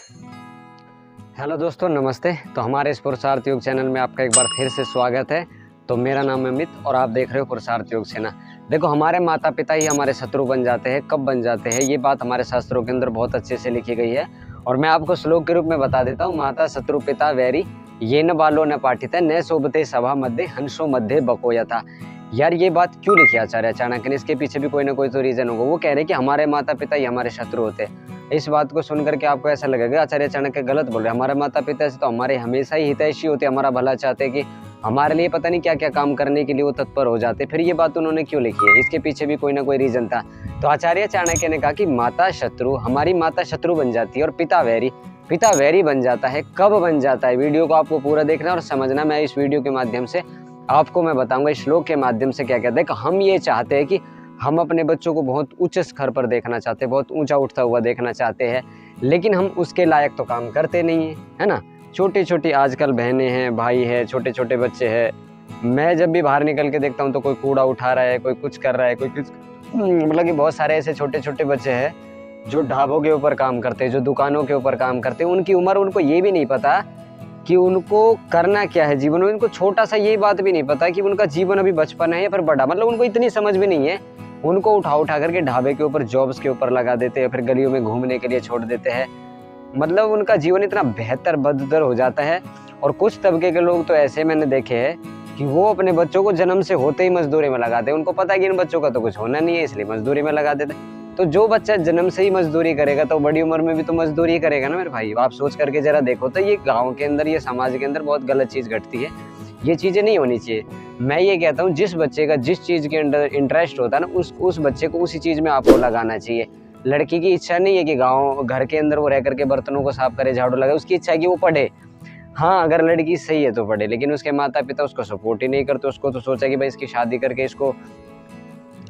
Hello दोस्तों, नमस्ते। तो हमारे इस पुरुषार्थ योग चैनल में आपका एक बार फिर से स्वागत है। तो मेरा नाम है अमित और आप देख रहे हो पुरुषार्थ योग सेना। देखो, हमारे माता पिता ही हमारे शत्रु बन जाते हैं। कब बन जाते हैं, ये बात हमारे शास्त्रों के अंदर बहुत अच्छे से लिखी गई है और मैं आपको श्लोक के रूप में बता देता हूँ। माता शत्रु पिता वैरी, ये न बालो न पाठित, न शोभते सभा मध्य, हंसो मध्य बको यथा। यार, ये बात क्यों लिखी आचार्य चाणक्य ने? इसके पीछे भी कोई ना कोई तो रीजन होगा। वो कह रहे हैं कि हमारे माता पिता ही हमारे शत्रु होते हैं। इस बात को सुन करके आपको ऐसा लगेगा आचार्य चाणक्य गलत बोल रहे हैं। हमारे माता पिता से तो हमारे हमेशा ही हितैषी होते, हमारा भला चाहते हैं कि हमारे लिए पता नहीं क्या क्या काम करने के लिए वो तत्पर हो जाते। फिर ये बात उन्होंने क्यों लिखी है? इसके पीछे भी कोई ना कोई रीजन था। तो आचार्य चाणक्य ने कहा कि माता शत्रु, हमारी माता शत्रु बन जाती है और पिता वैरी बन जाता है। कब बन जाता है? वीडियो को आपको पूरा देखना और समझना। मैं इस वीडियो के माध्यम से आपको मैं बताऊंगा इस श्लोक के माध्यम से क्या क्या। देखो, हम ये चाहते हैं कि हम अपने बच्चों को बहुत उच्च स्तर पर देखना चाहते हैं, बहुत ऊंचा उठता हुआ देखना चाहते हैं, लेकिन हम उसके लायक तो काम करते नहीं है, है ना। छोटी छोटी आजकल बहनें हैं, भाई है, छोटे छोटे बच्चे हैं। मैं जब भी बाहर निकल के देखता हूँ तो कोई कूड़ा उठा रहा है, कोई कुछ कर रहा है, कोई कुछ, मतलब कि बहुत सारे ऐसे छोटे छोटे बच्चे हैं जो ढाबों के ऊपर काम करते हैं, जो दुकानों के ऊपर काम करते हैं। उनकी उम्र, उनको ये भी नहीं पता कि उनको करना क्या है जीवन में। उनको छोटा सा ये बात भी नहीं पता कि उनका जीवन अभी बचपन है या फिर बड़ा, मतलब उनको इतनी समझ भी नहीं है। उनको उठा करके ढाबे के ऊपर, जॉब्स के ऊपर लगा देते हैं, फिर गलियों में घूमने के लिए छोड़ देते हैं। मतलब उनका जीवन इतना बेहतर बदतर हो जाता है। और कुछ तबके के लोग तो ऐसे मैंने देखे हैं कि वो अपने बच्चों को जन्म से होते ही मजदूरी में लगाते हैं। उनको पता है कि इन बच्चों का तो कुछ होना नहीं है, इसलिए मजदूरी में लगा देते हैं। तो जो बच्चा जन्म से ही मजदूरी करेगा तो बड़ी उम्र में भी तो मजदूरी ही करेगा ना मेरे भाई। आप सोच करके जरा देखो तो ये गाँव के अंदर, ये समाज के अंदर बहुत गलत चीज घटती है। ये चीजें नहीं होनी चाहिए। मैं ये कहता हूँ, जिस बच्चे का जिस चीज के अंदर इंटरेस्ट होता है ना, उस बच्चे को उसी चीज में आपको लगाना चाहिए। लड़की की इच्छा नहीं है कि गाँव घर के अंदर वो रह करके बर्तनों को साफ करे, झाड़ू लगाए। उसकी इच्छा है कि वो पढ़े। हाँ, अगर लड़की सही है तो पढ़े, लेकिन उसके माता पिता उसको सपोर्ट ही नहीं करते। उसको तो सोचा कि भाई इसकी शादी करके इसको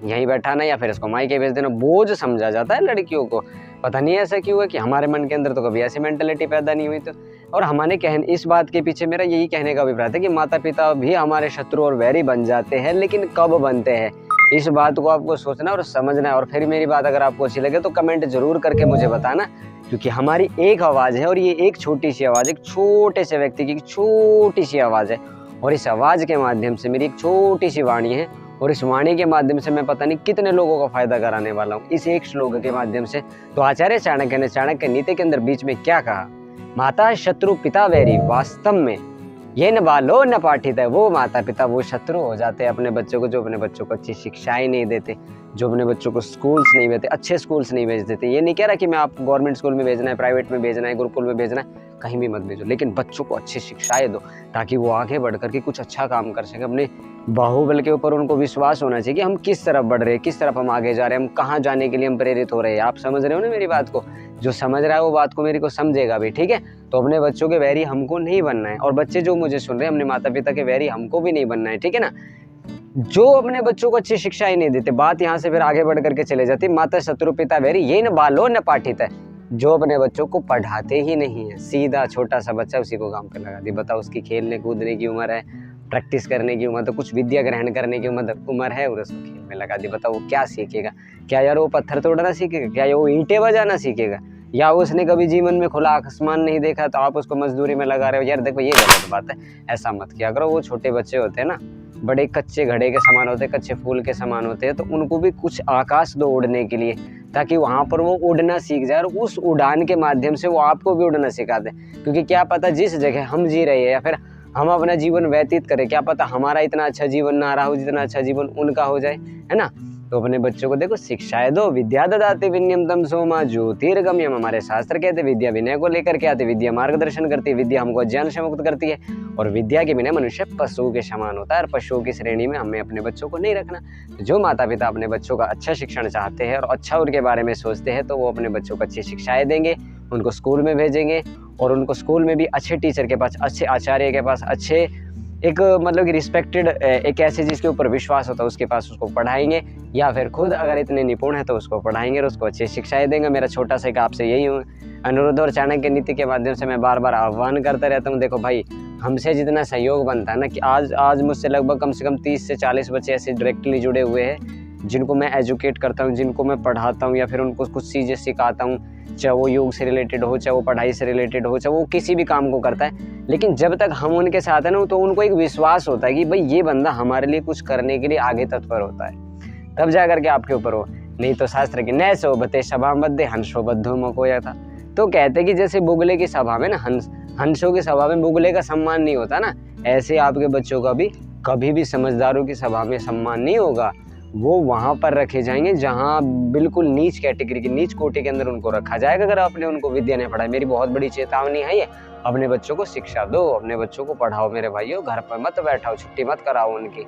यहीं बैठाना या फिर इसको मायके भेज देना। बोझ समझा जाता है लड़कियों को। पता नहीं ऐसा क्यों है कि हमारे मन के अंदर तो कभी ऐसी मेंटेलिटी पैदा नहीं हुई। तो और हमारे इस बात के पीछे मेरा यही कहने का अभिप्राय है कि माता पिता भी हमारे शत्रु और वैरी बन जाते हैं, लेकिन कब बनते हैं इस बात को आपको सोचना और समझना है। और फिर मेरी बात अगर आपको अच्छी लगे तो कमेंट जरूर करके मुझे बताना, क्योंकि हमारी एक आवाज़ है और ये एक छोटी सी आवाज़, एक छोटे से व्यक्ति की छोटी सी आवाज़ है। और इस आवाज़ के माध्यम से मेरी एक छोटी सी वाणी है और इस वाणी के माध्यम से मैं पता नहीं कितने लोगों का फायदा कराने वाला हूँ इस एक श्लोक के माध्यम से। तो आचार्य चाणक्य ने चाणक्य नीति के अंदर बीच में क्या कहा? माता शत्रु पिता वैरी, वास्तव में ये न बालो न पाठित है। वो माता पिता वो शत्रु हो जाते हैं अपने बच्चों को, जो अपने बच्चों को अच्छी शिक्षाएं नहीं देते, जो अपने बच्चों को स्कूल्स नहीं भेजते, अच्छे स्कूल्स नहीं भेज देते। ये नहीं कह रहा कि मैं आपको गवर्नमेंट स्कूल में भेजना है, प्राइवेट में भेजना है, गुरुकुल में भेजना है, कहीं भी मत भेजो, लेकिन बच्चों को अच्छी शिक्षाएं दो ताकि वो आगे बढ़ करके कुछ अच्छा काम कर सके। अपने बाहुबल के ऊपर उनको विश्वास होना चाहिए कि हम किस तरफ बढ़ रहे हैं, किस तरफ हम आगे जा रहे हैं, हम कहाँ जाने के लिए हम प्रेरित हो रहे हैं। आप समझ रहे हो ना मेरी बात को? जो समझ रहा है वो बात को मेरी को समझेगा भी, ठीक है। तो अपने बच्चों के वैरी हमको नहीं बनना है, और बच्चे जो मुझे सुन रहे हैं अपने माता पिता के वैरी हमको भी नहीं बनना है, ठीक है ना। जो अपने बच्चों को अच्छी शिक्षा ही नहीं देते, बात यहाँ से फिर आगे बढ़ करके चले जाती। माता शत्रु पिता वैरी, ये न बालो न पाठित है। जो अपने बच्चों को पढ़ाते ही नहीं है, सीधा छोटा सा बच्चा उसी को काम पे लगा दी। बताओ, उसकी खेलने कूदने की उम्र है, प्रैक्टिस करने की उम्र, तो कुछ विद्या ग्रहण करने की उम्र है और उसको खेल में लगा दी। बताओ वो क्या सीखेगा? क्या यार वो पत्थर तोड़ना सीखेगा? क्या वो ईंटें बजाना सीखेगा? या उसने कभी जीवन में खुला आसमान नहीं देखा तो आप उसको मजदूरी में लगा रहे हो? यार देखो, ये गलत बात है, ऐसा मत किया करो। वो छोटे बच्चे होते हैं ना, बड़े कच्चे घड़े के समान होते हैं, कच्चे फूल के समान होते हैं, तो उनको भी कुछ आकाश दो उड़ने के लिए, ताकि वहां पर वो उड़ना सीख जाए और उस उड़ान के माध्यम से वो आपको भी उड़ना सिखा दे। क्योंकि क्या पता जिस जगह हम जी रहे हैं या फिर हम अपना जीवन व्यतीत करें, क्या पता हमारा इतना अच्छा जीवन ना रहा हो जितना अच्छा जीवन उनका हो जाए, है ना। तो अपने बच्चों को देखो शिक्षाएं दो। विद्या ददाति विनयम तम सोमा ज्योतिर्गम्यम। हमारे शास्त्र कहते विद्या विनय को लेकर के आते, विद्या मार्गदर्शन करती है, विद्या हमको अज्ञान से मुक्त करती है। और विद्या के बिना मनुष्य पशु के समान होता है, और पशुओं की श्रेणी में हमें अपने बच्चों को नहीं रखना। जो माता पिता अपने बच्चों का अच्छा शिक्षण चाहते हैं और अच्छा उनके बारे में सोचते हैं, तो वो अपने बच्चों को अच्छी शिक्षाएं देंगे, उनको स्कूल में भेजेंगे, और उनको स्कूल में भी अच्छे टीचर के पास, अच्छे आचार्य के पास, अच्छे एक मतलब कि रिस्पेक्टेड, एक ऐसे जिसके ऊपर विश्वास होता है उसके पास उसको पढ़ाएंगे, या फिर खुद अगर इतने निपुण है तो उसको पढ़ाएंगे और उसको अच्छी शिक्षाएं देंगे। मेरा छोटा सा एक आपसे यही अनुरोध और चाणक्य नीति के माध्यम से मैं बार बार आह्वान करता रहता हूँ। देखो भाई, हमसे जितना सहयोग बनता है ना, कि आज मुझसे लगभग कम से कम 30 से 40 बच्चे ऐसे डायरेक्टली जुड़े हुए हैं जिनको मैं एजुकेट करता हूँ, जिनको मैं पढ़ाता हूँ या फिर उनको कुछ चीज़ें सिखाता हूँ, चाहे वो योग से रिलेटेड हो, चाहे वो पढ़ाई से रिलेटेड हो, चाहे वो किसी भी काम को करता है, लेकिन जब तक हम उनके साथ है ना तो उनको एक विश्वास होता है कि भाई ये बंदा हमारे लिए कुछ करने के लिए आगे तत्पर होता है, तब जा करके आपके ऊपर हो। नहीं तो शास्त्र की न सोबते सभा मध्य हंसो बद्धो मकोया था। तो कहते कि जैसे बुगले की सभा में ना हंसों की सभा में बुगले का सम्मान नहीं होता ना, ऐसे आपके बच्चों का भी कभी भी समझदारों की सभा में सम्मान नहीं होगा। वो वहाँ पर रखे जाएंगे जहाँ बिल्कुल नीच कैटेगरी की, नीच कोटि के अंदर उनको रखा जाएगा अगर आपने उनको विद्या नहीं पढ़ाई। मेरी बहुत बड़ी चेतावनी है ये, अपने बच्चों को शिक्षा दो, अपने बच्चों को पढ़ाओ मेरे भाइयों, घर पर मत बैठाओ, छुट्टी मत कराओ उनकी।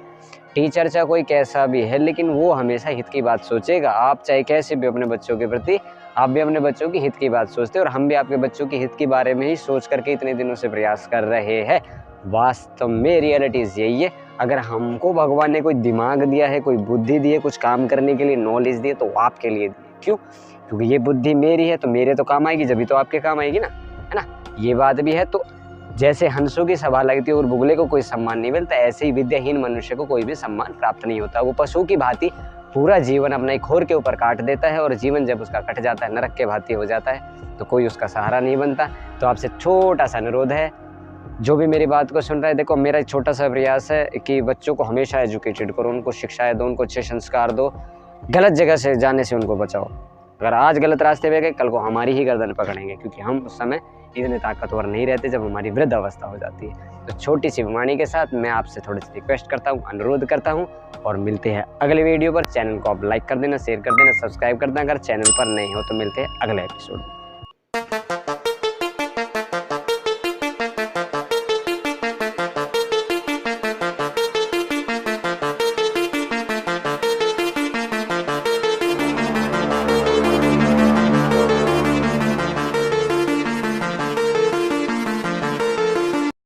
टीचर चाहे कोई कैसा भी है, लेकिन वो हमेशा हित की बात सोचेगा। आप चाहे कैसे भी अपने बच्चों के प्रति, आप भी अपने बच्चों की हित की बात सोचते हैं, और हम भी आपके बच्चों की हित के बारे में ही सोच करके इतने दिनों से प्रयास कर रहे हैं। वास्तव में रियलिटीज यही है। अगर हमको भगवान ने कोई दिमाग दिया है, कोई बुद्धि दी है, कुछ काम करने के लिए नॉलेज दी है, तो आपके लिए दी है। क्यों? क्योंकि ये बुद्धि मेरी है तो मेरे तो काम आएगी, जब तो आपके काम आएगी ना, है ना। ये बात भी है। तो जैसे हंसों की सभा लगती है और बुगले को कोई सम्मान नहीं मिलता, ऐसे ही विद्याहीन मनुष्य को कोई भी सम्मान प्राप्त नहीं होता। वो पशु की भांति पूरा जीवन अपना एक खोर के ऊपर काट देता है, और जीवन जब उसका कट जाता है, नरक के भांति हो जाता है, तो कोई उसका सहारा नहीं बनता। तो आपसे छोटा सा अनुरोध है, जो भी मेरी बात को सुन रहा है, देखो मेरा एक छोटा सा प्रयास है कि बच्चों को हमेशा एजुकेटेड करो, उनको शिक्षाएं दो, उनको अच्छे संस्कार दो, गलत जगह से जाने से उनको बचाओ। अगर आज गलत रास्ते पे गए, कल को हमारी ही गर्दन पकड़ेंगे, क्योंकि हम उस समय इतने ताकतवर नहीं रहते जब हमारी वृद्ध अवस्था हो जाती है। तो छोटी सी वाणी के साथ मैं आपसे थोड़ी सी रिक्वेस्ट करता हूँ, अनुरोध करता हूँ, और मिलते हैं अगले वीडियो पर। चैनल को आप लाइक कर देना, शेयर कर देना, सब्सक्राइब कर देना अगर चैनल पर नए हो, तो मिलते हैं अगले एपिसोड में।